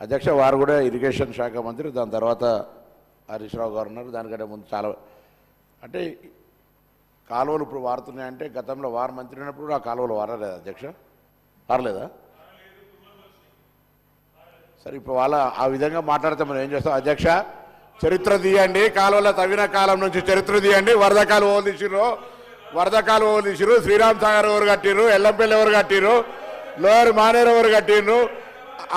అధ్యక్ష వారు కూడా ఇరిగేషన్ శాఖ మంత్రి, దాని తర్వాత హరీష్ రావు గారు ఉన్నారు. దానికంటే ముందు చాలా అంటే కాలువలు ఇప్పుడు వారుతున్నాయంటే గతంలో వారు మంత్రి ఉన్నప్పుడు ఆ కాలువలు వారలేదా అధ్యక్ష? వారలేదా? సరే ఇప్పుడు వాళ్ళ ఆ విధంగా మాట్లాడితే మనం ఏం చేస్తాం అధ్యక్ష? చరిత్ర తీయండి, కాలువల తవ్విన కాలం నుంచి చరిత్ర తీయండి. వరద కాలువ తీసిరు, శ్రీరామ్ సాగర్ ఎవరు కట్టిరు, ఎల్లంపల్లి ఎవరు కట్టిరు, లోయర్ మానేరు ఎవరు కట్టిరు,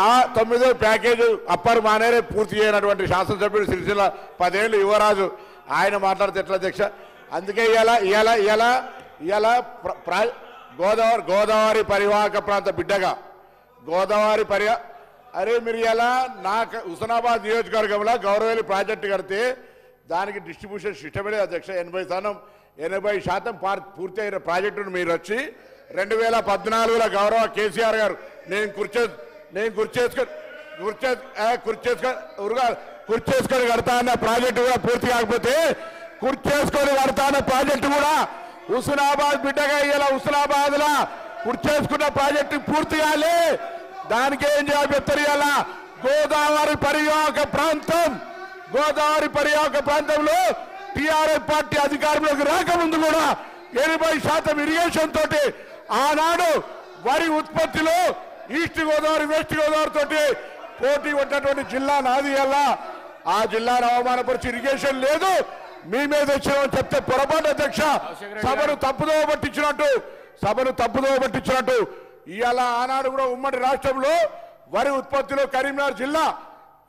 ఆ 9వ ప్యాకేజ్ అప్పర్ మానేరే పూర్తి చేయనటువంటి శాసనసభ్యుడు సిరిసిల్ల 10 ఏళ్ళు యువరాజు ఆయన మాట్లాడితే ఎట్లా అధ్యక్ష? అందుకే ఇవాళ గోదావరి పరివాహక ప్రాంత బిడ్డగా అరే మీరు ఇలా నాకు హుస్నాబాద్ నియోజకవర్గంలో గౌరవేలి ప్రాజెక్టు కడితే దానికి డిస్ట్రిబ్యూషన్ సిస్టమే అధ్యక్ష. 80% పూర్తి అయిన ప్రాజెక్టును మీరు వచ్చి 2014లో గౌరవ కేసీఆర్ గారు నేను కుర్చేసుకొని కడతా అన్న ప్రాజెక్టు కూడా పూర్తి కాకపోతే కుర్చేసుకొని కడతా అన్న ప్రాజెక్టు కూడా హుస్నాబాద్ బిడ్డగా ఇలా హుస్నాబాద్ లా కుర్చేసుకున్న ప్రాజెక్టు పూర్తి కాలే. దానికి ఏం చేయాలి చెప్తారు? ఇలా గోదావరి పరివాహక ప్రాంతంలో టీఆర్ఎస్ పార్టీ అధికారంలోకి రాకముందు కూడా 80% ఇరిగేషన్ తోటి ఆనాడు వరి ఉత్పత్తిలో ఈస్ట్ గోదావరి వెస్ట్ గోదావరి తోటి పోటీ ఉన్నటువంటి జిల్లా నాది. అలా ఆ జిల్లాను అవమానపరిచి ఇరిగేషన్ లేదు మీ మీద వచ్చామని చెప్తే పొరపాటు అధ్యక్ష. సభను తప్పుదోవ పట్టించినట్టు ఇవాళ ఆనాడు కూడా ఉమ్మడి రాష్ట్రంలో వరి ఉత్పత్తిలో కరీంనగర్ జిల్లా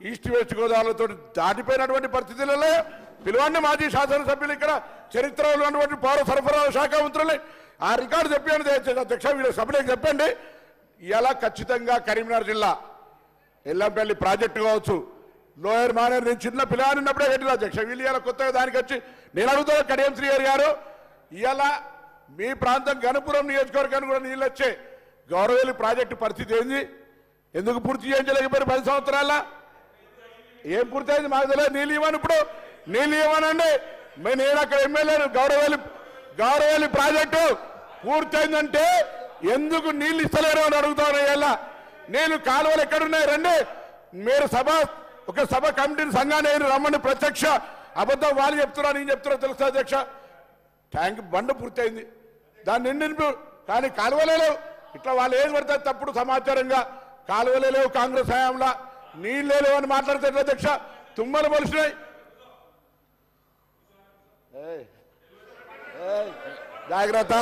ఈస్ట్ వెస్ట్ గోదావరితో దాటిపోయినటువంటి పరిస్థితులలో పిలువండి మాజీ శాసనసభ్యులు, ఇక్కడ చరిత్రలో ఉన్నటువంటి పౌర సరఫరాల శాఖ మంత్రులే ఆ రికార్డు చెప్పండి అధ్యక్ష. వీళ్ళ సభ్యులకు చెప్పండి ఇలా ఖచ్చితంగా కరీంనగర్ జిల్లా ఎల్లంపల్లి ప్రాజెక్టు కావచ్చు, లోయర్ మానేరు నేను చిన్న పిల్లవాడిని ఉన్నప్పుడే కట్టిన అధ్యక్ష. వీళ్ళు ఇలా కొత్తగా దానికి వచ్చి నేను అడుగుతా కడియం శ్రీహరి గారు ఇలా మీ ప్రాంతం గణపురం నియోజకవర్గానికి కూడా నీళ్ళు వచ్చే గౌరవేలి ప్రాజెక్టు పరిస్థితి ఏంది? ఎందుకు పూర్తి చేయించలేకపోయారు 10 సంవత్సరాల? ఏం పూర్తయింది మాకు తెలియదు. నీళ్ళు ఇవ్వనండి. నేను అక్కడ ఎమ్మెల్యేను. గౌరవేలి ప్రాజెక్టు పూర్తయిందంటే ఎందుకు నీళ్ళు ఇస్తలేరు అని అడుగుతాను. ఇలా నేను కాలువలు ఎక్కడున్నాయి రండి, మీరు ఒక సభ కమిటీని సంఘాన్ని రమ్మని ప్రత్యక్ష అబద్ధం వాళ్ళు చెప్తున్నా నేను చెప్తున్నా తెలుసా అధ్యక్ష? ట్యాంక్ బండ పూర్తయింది, దాన్ని నింపు, కానీ కాలువలే లేవు. ఇట్లా వాళ్ళు ఏం పడతారు తప్పుడు సమాచారంగా కాలువలే లేవు, కాంగ్రెస్ హయాంలో నీళ్ళే లేవు అని మాట్లాడితే ఎట్లా అధ్యక్ష? తుమ్మలు మొలిసినాయి. జాగ్రత్త.